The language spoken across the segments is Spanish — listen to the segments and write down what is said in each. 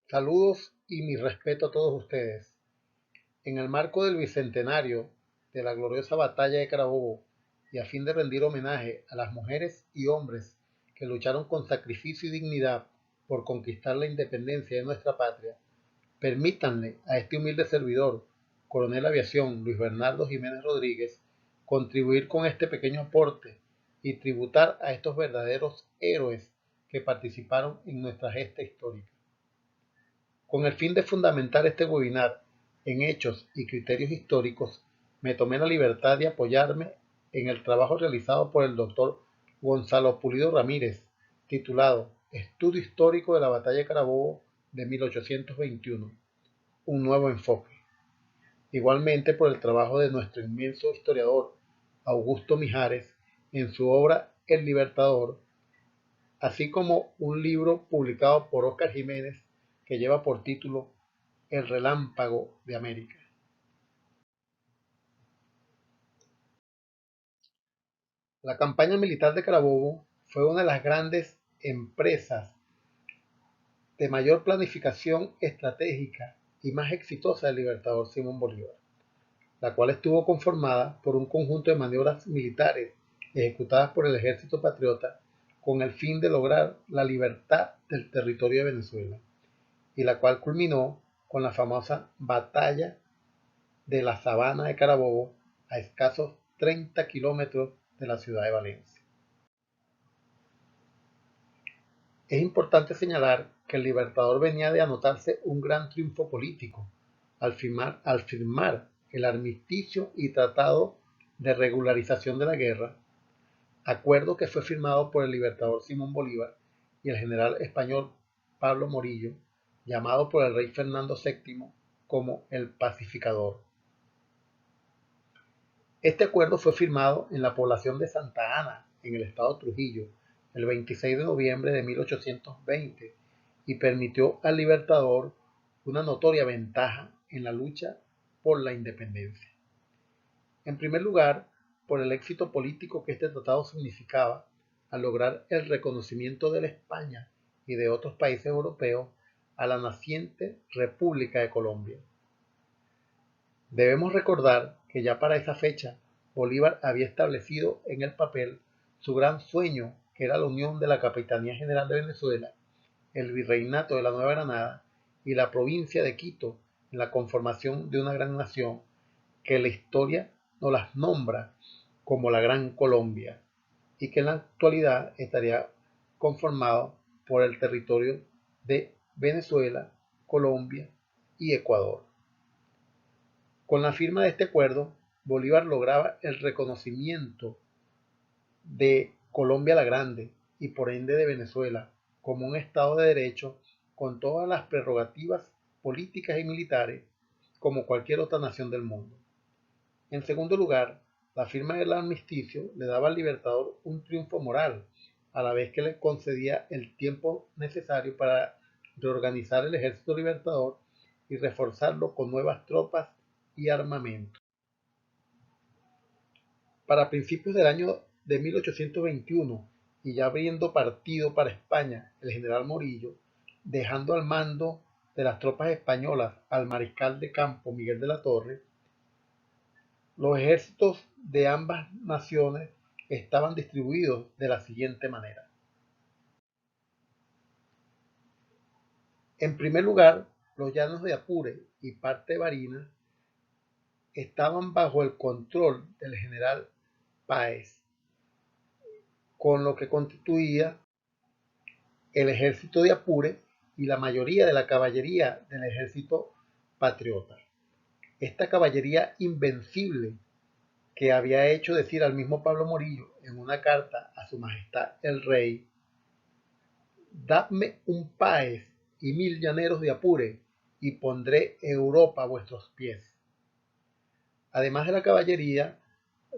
Saludos y mi respeto a todos ustedes. En el marco del bicentenario de la gloriosa batalla de Carabobo y a fin de rendir homenaje a las mujeres y hombres que lucharon con sacrificio y dignidad por conquistar la independencia de nuestra patria, permítanle a este humilde servidor, Coronel Aviación Luis Bernardo Jiménez Rodríguez, contribuir con este pequeño aporte y tributar a estos verdaderos héroes que participaron en nuestra gesta histórica. Con el fin de fundamentar este webinar en hechos y criterios históricos, me tomé la libertad de apoyarme en el trabajo realizado por el doctor Gonzalo Pulido Ramírez, titulado Estudio histórico de la batalla de Carabobo de 1821, un nuevo enfoque. Igualmente por el trabajo de nuestro inmenso historiador Augusto Mijares en su obra El Libertador, así como un libro publicado por Óscar Jiménez que lleva por título El Relámpago de América. La campaña militar de Carabobo fue una de las grandes empresas de mayor planificación estratégica y más exitosa del libertador Simón Bolívar, la cual estuvo conformada por un conjunto de maniobras militares ejecutadas por el ejército patriota con el fin de lograr la libertad del territorio de Venezuela, y la cual culminó con la famosa Batalla de la Sabana de Carabobo, a escasos 30 kilómetros de la ciudad de Valencia. Es importante señalar que el Libertador venía de anotarse un gran triunfo político al firmar el armisticio y tratado de regularización de la guerra, acuerdo que fue firmado por el Libertador Simón Bolívar y el general español Pablo Morillo, llamado por el rey Fernando VII como el Pacificador. Este acuerdo fue firmado en la población de Santa Ana, en el estado Trujillo, el 26 de noviembre de 1820 y permitió al Libertador una notoria ventaja en la lucha por la independencia. En primer lugar, por el éxito político que este tratado significaba al lograr el reconocimiento de la España y de otros países europeos a la naciente República de Colombia. Debemos recordar que ya para esa fecha Bolívar había establecido en el papel su gran sueño, que era la unión de la Capitanía General de Venezuela, el Virreinato de la Nueva Granada y la provincia de Quito en la conformación de una gran nación que la historia nos las nombra como la Gran Colombia y que en la actualidad estaría conformado por el territorio de Venezuela, Colombia y Ecuador. Con la firma de este acuerdo, Bolívar lograba el reconocimiento de Colombia la Grande y por ende de Venezuela como un Estado de derecho con todas las prerrogativas políticas y militares como cualquier otra nación del mundo. En segundo lugar, la firma del armisticio le daba al Libertador un triunfo moral, a la vez que le concedía el tiempo necesario para reorganizar el ejército libertador y reforzarlo con nuevas tropas y armamento. Para principios del año de 1821, y ya habiendo partido para España el general Morillo, dejando al mando de las tropas españolas al mariscal de campo Miguel de la Torre, los ejércitos de ambas naciones estaban distribuidos de la siguiente manera. En primer lugar, los llanos de Apure y parte de Barinas estaban bajo el control del general Páez, con lo que constituía el ejército de Apure y la mayoría de la caballería del ejército patriota. Esta caballería invencible que había hecho decir al mismo Pablo Morillo en una carta a su majestad el rey: dadme un Páez y 1000 llaneros de Apure y pondré Europa a vuestros pies. Además de la caballería,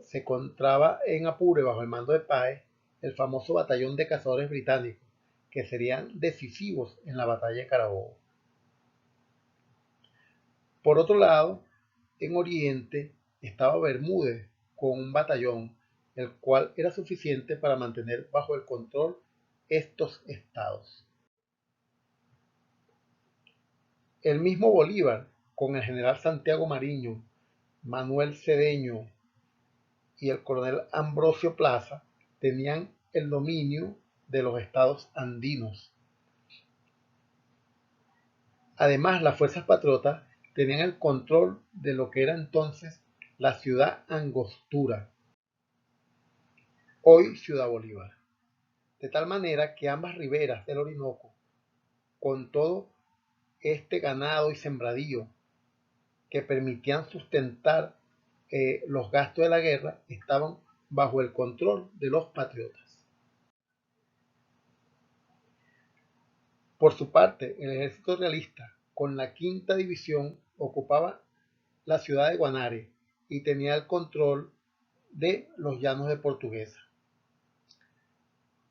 se encontraba en Apure bajo el mando de Páez el famoso batallón de cazadores británicos, que serían decisivos en la batalla de Carabobo. Por otro lado, en Oriente estaba Bermúdez con un batallón, el cual era suficiente para mantener bajo el control estos estados. El mismo Bolívar, con el general Santiago Mariño, Manuel Cedeño y el coronel Ambrosio Plaza, tenían el dominio de los estados andinos. Además, las fuerzas patriotas tenían el control de lo que era entonces la ciudad Angostura, hoy Ciudad Bolívar, de tal manera que ambas riberas del Orinoco, con todo este ganado y sembradío que permitían sustentar los gastos de la guerra, estaban bajo el control de los patriotas. Por su parte, el ejército realista, con la quinta división, ocupaba la ciudad de Guanare y tenía el control de los llanos de Portuguesa.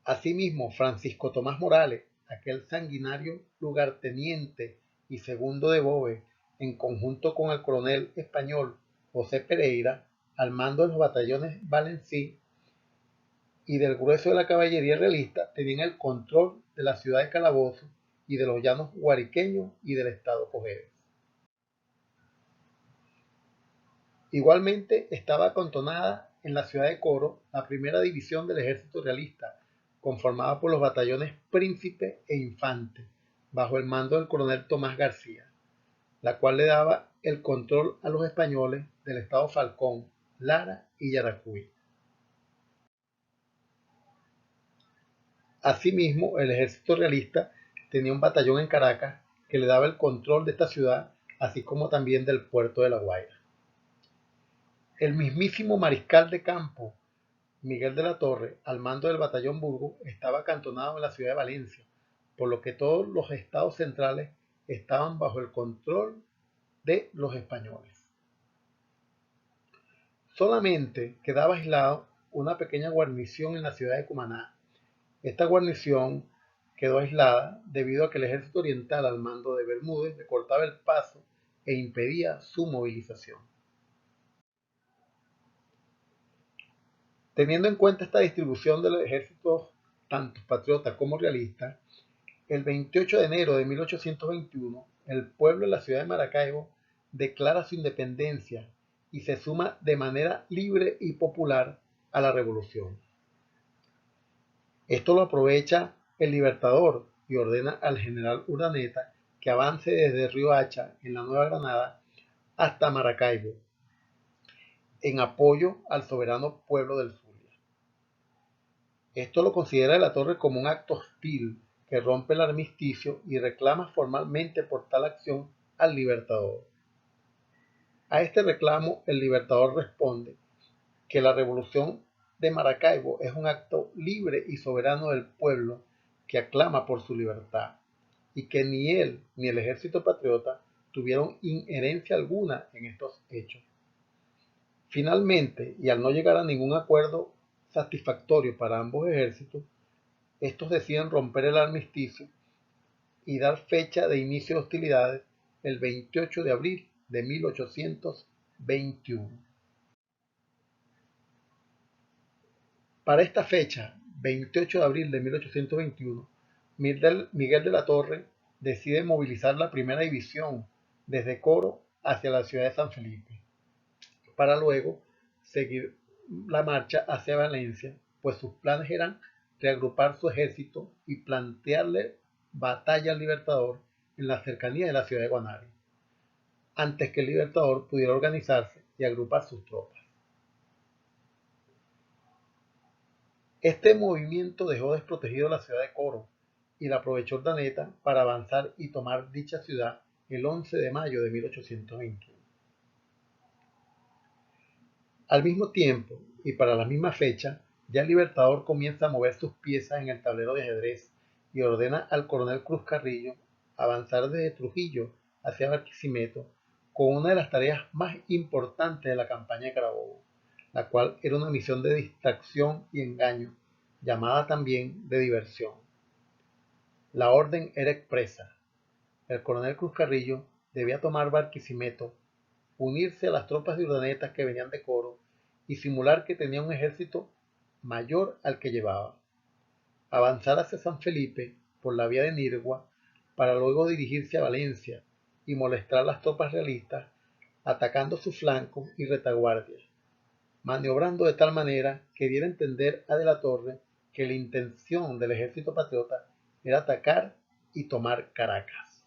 Asimismo, Francisco Tomás Morales, aquel sanguinario lugarteniente y segundo de Bove, en conjunto con el coronel español José Pereira, al mando de los batallones Valencí y del grueso de la caballería realista, tenían el control de la ciudad de Calabozo y de los llanos guariqueños y del estado Cojedes. Igualmente estaba acantonada en la ciudad de Coro la primera división del ejército realista, conformada por los batallones Príncipe e Infante, bajo el mando del coronel Tomás García, la cual le daba el control a los españoles del estado Falcón, Lara y Yaracuy. Asimismo, el ejército realista tenía un batallón en Caracas que le daba el control de esta ciudad, así como también del puerto de La Guaira. El mismísimo mariscal de campo Miguel de la Torre, al mando del batallón Burgos, estaba acantonado en la ciudad de Valencia, por lo que todos los estados centrales estaban bajo el control de los españoles. Solamente quedaba aislado una pequeña guarnición en la ciudad de Cumaná. Esta guarnición quedó aislada debido a que el ejército oriental al mando de Bermúdez le cortaba el paso e impedía su movilización. Teniendo en cuenta esta distribución de los ejércitos, tanto patriotas como realistas, el 28 de enero de 1821, el pueblo de la ciudad de Maracaibo declara su independencia y se suma de manera libre y popular a la revolución. Esto lo aprovecha el Libertador y ordena al general Urdaneta que avance desde Riohacha, en la Nueva Granada, hasta Maracaibo, en apoyo al soberano pueblo del Zulia. Esto lo considera de la Torre como un acto hostil que rompe el armisticio y reclama formalmente por tal acción al Libertador. A este reclamo el Libertador responde que la revolución de Maracaibo es un acto libre y soberano del pueblo que aclama por su libertad y que ni él ni el ejército patriota tuvieron inherencia alguna en estos hechos. Finalmente, y al no llegar a ningún acuerdo satisfactorio para ambos ejércitos, estos deciden romper el armisticio y dar fecha de inicio de hostilidades el 28 de abril de 1821. Para esta fecha, 28 de abril de 1821, Miguel de la Torre decide movilizar la primera división desde Coro hacia la ciudad de San Felipe, para luego seguir la marcha hacia Valencia, pues sus planes eran reagrupar su ejército y plantearle batalla al Libertador en la cercanía de la ciudad de Guanare, antes que el Libertador pudiera organizarse y agrupar sus tropas. Este movimiento dejó desprotegido la ciudad de Coro y la aprovechó Urdaneta para avanzar y tomar dicha ciudad el 11 de mayo de 1821. Al mismo tiempo, y para la misma fecha, ya el Libertador comienza a mover sus piezas en el tablero de ajedrez y ordena al coronel Cruz Carrillo avanzar desde Trujillo hacia Barquisimeto con una de las tareas más importantes de la campaña de Carabobo, la cual era una misión de distracción y engaño, llamada también de diversión. La orden era expresa. El coronel Cruz Carrillo debía tomar Barquisimeto, unirse a las tropas de Urdaneta que venían de Coro y simular que tenía un ejército mayor al que llevaba, avanzar hacia San Felipe por la vía de Nirgua para luego dirigirse a Valencia y molestar a las tropas realistas, atacando sus flancos y retaguardias, maniobrando de tal manera que diera a entender a De la Torre que la intención del ejército patriota era atacar y tomar Caracas.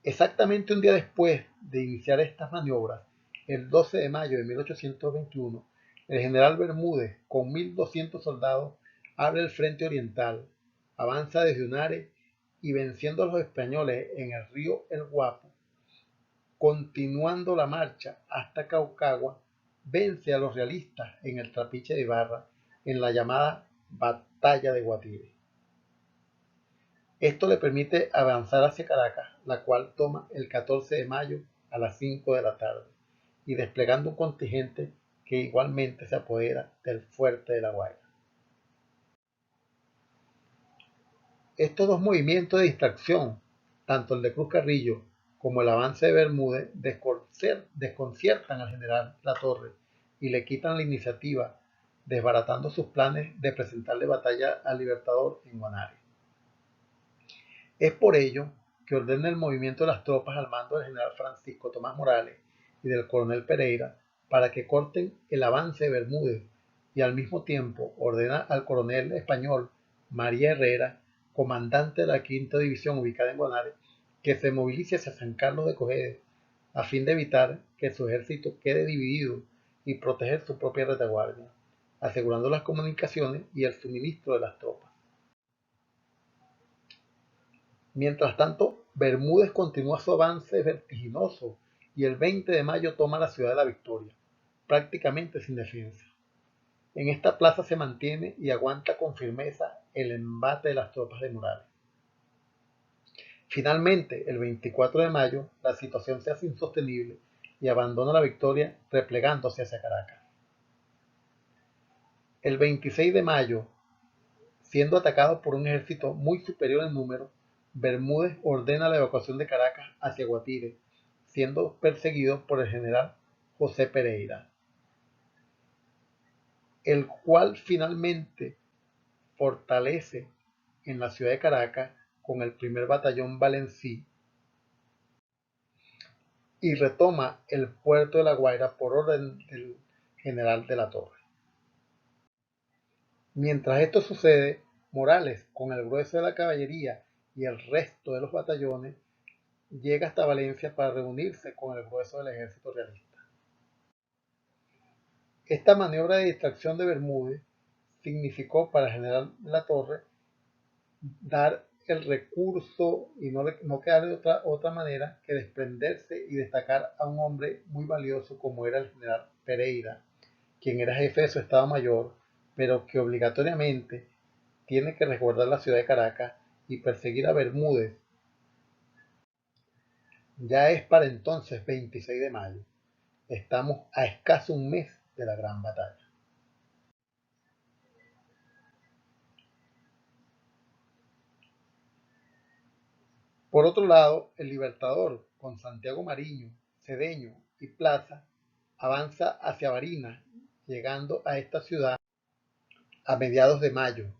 Exactamente un día después de iniciar estas maniobras, el 12 de mayo de 1821, el general Bermúdez, con 1.200 soldados, abre el frente oriental, avanza desde Unare y venciendo a los españoles en el río El Guapo, continuando la marcha hasta Caucagua, vence a los realistas en el Trapiche de Ibarra en la llamada Batalla de Guatire. Esto le permite avanzar hacia Caracas, la cual toma el 14 de mayo a las 5 de la tarde, y desplegando un contingente que igualmente se apodera del fuerte de La Guaira. Estos dos movimientos de distracción, tanto el de Cruz Carrillo como el avance de Bermúdez, desconciertan al general Latorre y le quitan la iniciativa, desbaratando sus planes de presentarle batalla al Libertador en Guanare. Es por ello que ordena el movimiento de las tropas al mando del general Francisco Tomás Morales y del coronel Pereira para que corten el avance de Bermúdez, y al mismo tiempo ordena al coronel español María Herrera, comandante de la quinta división ubicada en Guanare, que se movilice hacia San Carlos de Cojedes a fin de evitar que su ejército quede dividido y proteger su propia retaguardia, asegurando las comunicaciones y el suministro de las tropas. Mientras tanto, Bermúdez continúa su avance vertiginoso y el 20 de mayo toma la ciudad de la Victoria, prácticamente sin defensa. En esta plaza se mantiene y aguanta con firmeza el embate de las tropas de Morales. Finalmente, el 24 de mayo, la situación se hace insostenible y abandona la Victoria replegándose hacia Caracas. El 26 de mayo, siendo atacado por un ejército muy superior en número, Bermúdez ordena la evacuación de Caracas hacia Guatire, siendo perseguido por el general José Pereira, el cual finalmente fortalece en la ciudad de Caracas con el primer batallón Valencí y retoma el puerto de La Guaira por orden del general de la Torre. Mientras esto sucede, Morales, con el grueso de la caballería y el resto de los batallones, llega hasta Valencia para reunirse con el grueso del ejército realista. Esta maniobra de distracción de Bermúdez significó para el general Latorre dar el recurso y no quedarle otra manera que desprenderse y destacar a un hombre muy valioso como era el general Pereira, quien era jefe de su Estado Mayor, pero que obligatoriamente tiene que resguardar la ciudad de Caracas y perseguir a Bermúdez. Ya es para entonces 26 de mayo. Estamos a escaso un mes de la gran batalla. Por otro lado, el Libertador, con Santiago Mariño, Cedeño y Plaza, avanza hacia Barinas, llegando a esta ciudad a mediados de mayo.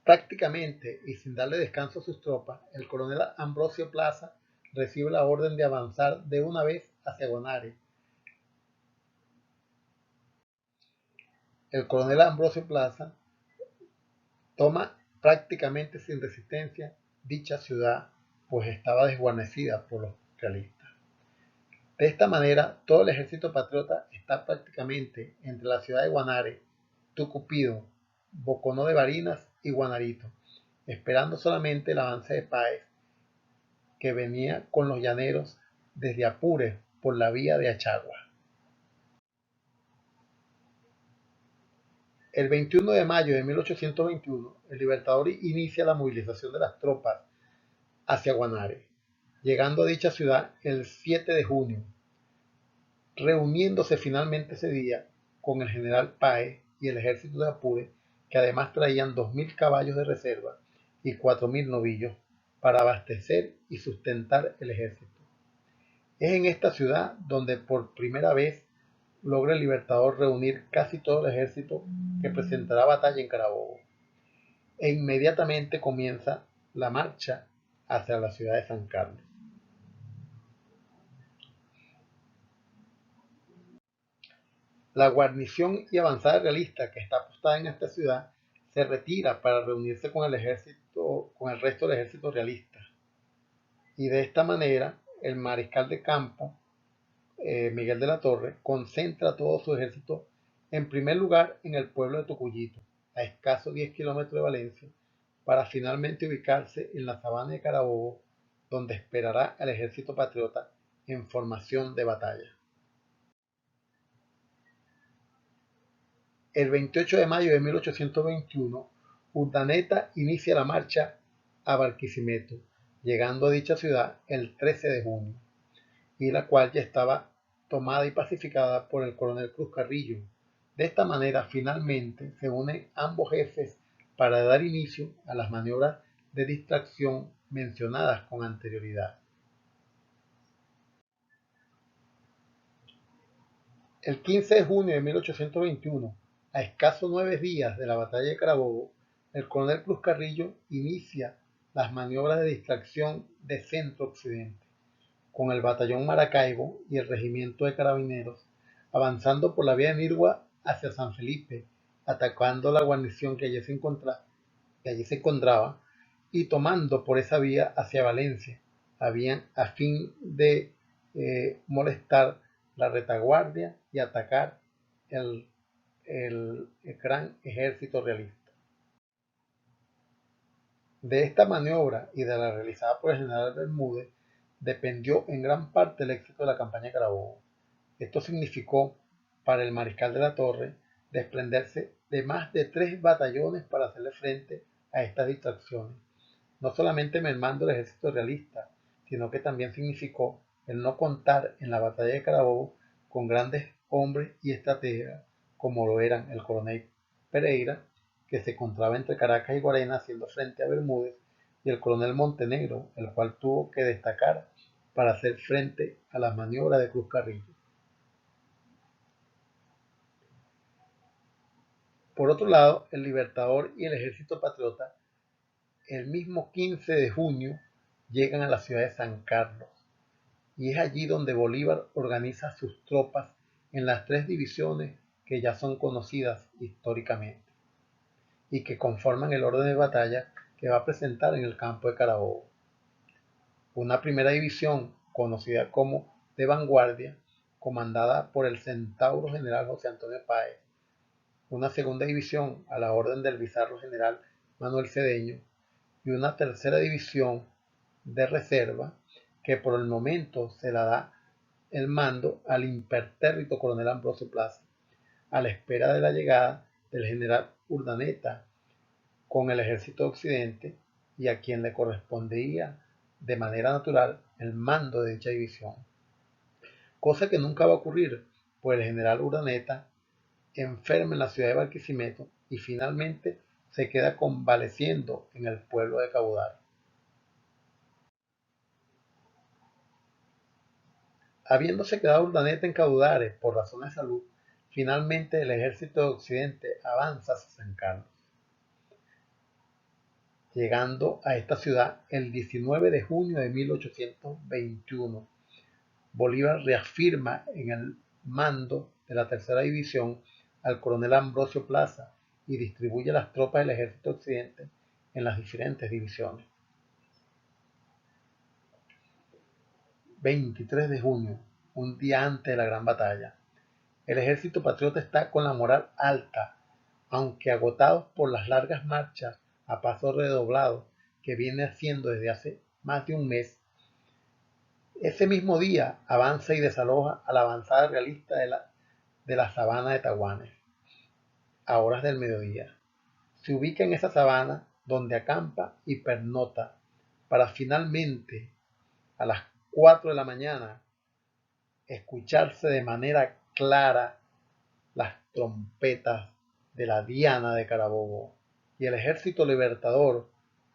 Prácticamente y sin darle descanso a sus tropas, el coronel Ambrosio Plaza recibe la orden de avanzar de una vez hacia Guanare. El coronel Ambrosio Plaza toma prácticamente sin resistencia dicha ciudad, pues estaba desguarnecida por los realistas. De esta manera, todo el ejército patriota está prácticamente entre la ciudad de Guanare, Tucupido, Boconó de Barinas y Guanarito, esperando solamente el avance de Páez, que venía con los llaneros desde Apure por la vía de Achagua. El 21 de mayo de 1821, el Libertador inicia la movilización de las tropas hacia Guanare, llegando a dicha ciudad el 7 de junio, reuniéndose finalmente ese día con el general Páez y el ejército de Apure, que además traían 2.000 caballos de reserva y 4.000 novillos para abastecer y sustentar el ejército. Es en esta ciudad donde por primera vez logra el Libertador reunir casi todo el ejército que presentará batalla en Carabobo, e inmediatamente comienza la marcha hacia la ciudad de San Carlos. La guarnición y avanzada realista que está apostada en esta ciudad se retira para reunirse con el resto del ejército realista. Y de esta manera, el mariscal de campo, Miguel de la Torre, concentra todo su ejército en primer lugar en el pueblo de Tocuyito, a escasos 10 kilómetros de Valencia, para finalmente ubicarse en la sabana de Carabobo, donde esperará al ejército patriota en formación de batalla. El 28 de mayo de 1821, Urdaneta inicia la marcha a Barquisimeto, llegando a dicha ciudad el 13 de junio, y la cual ya estaba tomada y pacificada por el coronel Cruz Carrillo. De esta manera, finalmente, se unen ambos jefes para dar inicio a las maniobras de distracción mencionadas con anterioridad. El 15 de junio de 1821, a escasos 9 días de la batalla de Carabobo, el coronel Cruz Carrillo inicia las maniobras de distracción de centro-occidente, con el batallón Maracaibo y el regimiento de carabineros, avanzando por la vía de Nirgua hacia San Felipe, atacando la guarnición que allí se encontraba y tomando por esa vía hacia Valencia, a fin de molestar la retaguardia y atacar el, el gran ejército realista. De esta maniobra y de la realizada por el general Bermúdez dependió en gran parte el éxito de la campaña de Carabobo. Esto significó para el mariscal de la Torre desprenderse de más de 3 batallones para hacerle frente a estas distracciones, no solamente mermando el ejército realista, sino que también significó el no contar en la batalla de Carabobo con grandes hombres y estrategas como lo eran el coronel Pereira, que se encontraba entre Caracas y Guarena haciendo frente a Bermúdez, y el coronel Montenegro, el cual tuvo que destacar para hacer frente a las maniobras de Cruz Carrillo. Por otro lado, el Libertador y el ejército patriota, el mismo 15 de junio, llegan a la ciudad de San Carlos, y es allí donde Bolívar organiza sus tropas en las 3 divisiones que ya son conocidas históricamente y que conforman el orden de batalla que va a presentar en el campo de Carabobo. Una primera división, conocida como de vanguardia, comandada por el centauro general José Antonio Páez. Una segunda división a la orden del bizarro general Manuel Cedeño, y una tercera división de reserva que por el momento se la da el mando al impertérrito coronel Ambrosio Plaza, a la espera de la llegada del general Urdaneta con el ejército de Occidente, y a quien le correspondía de manera natural el mando de dicha división. Cosa que nunca va a ocurrir, pues el general Urdaneta enferma en la ciudad de Barquisimeto y finalmente se queda convaleciendo en el pueblo de Cabudare. Habiéndose quedado Urdaneta en Cabudare por razones de salud, finalmente el ejército de Occidente avanza hacia San Carlos, llegando a esta ciudad el 19 de junio de 1821. Bolívar reafirma en el mando de la tercera división al coronel Ambrosio Plaza y distribuye las tropas del ejército de Occidente en las diferentes divisiones. 23 de junio, un día antes de la gran batalla. El ejército patriota está con la moral alta, aunque agotados por las largas marchas a paso redoblado que viene haciendo desde hace más de un mes. Ese mismo día avanza y desaloja a la avanzada realista de la sabana de Taguanes, a horas del mediodía. Se ubica en esa sabana donde acampa y pernota, para finalmente, a las 4 de la mañana, escucharse de manera clara las trompetas de la Diana de Carabobo y el ejército libertador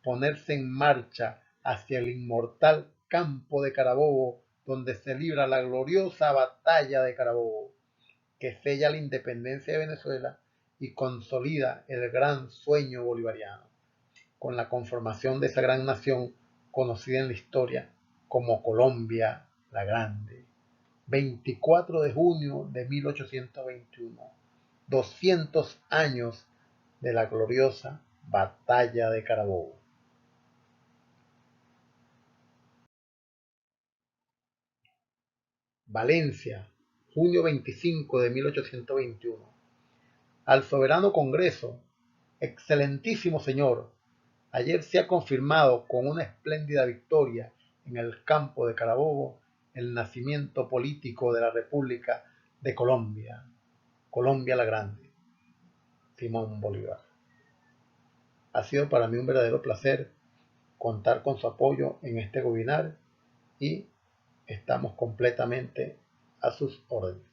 ponerse en marcha hacia el inmortal campo de Carabobo, donde se libra la gloriosa batalla de Carabobo, que sella la independencia de Venezuela y consolida el gran sueño bolivariano. con la conformación de esa gran nación conocida en la historia como Colombia la Grande. 24 de junio de 1821, 200 años de la gloriosa Batalla de Carabobo. Valencia, junio 25 de 1821. Al soberano Congreso, excelentísimo señor, ayer se ha confirmado con una espléndida victoria en el campo de Carabobo el nacimiento político de la República de Colombia, Colombia la Grande, Simón Bolívar. Ha sido para mí un verdadero placer contar con su apoyo en este webinar y estamos completamente a sus órdenes.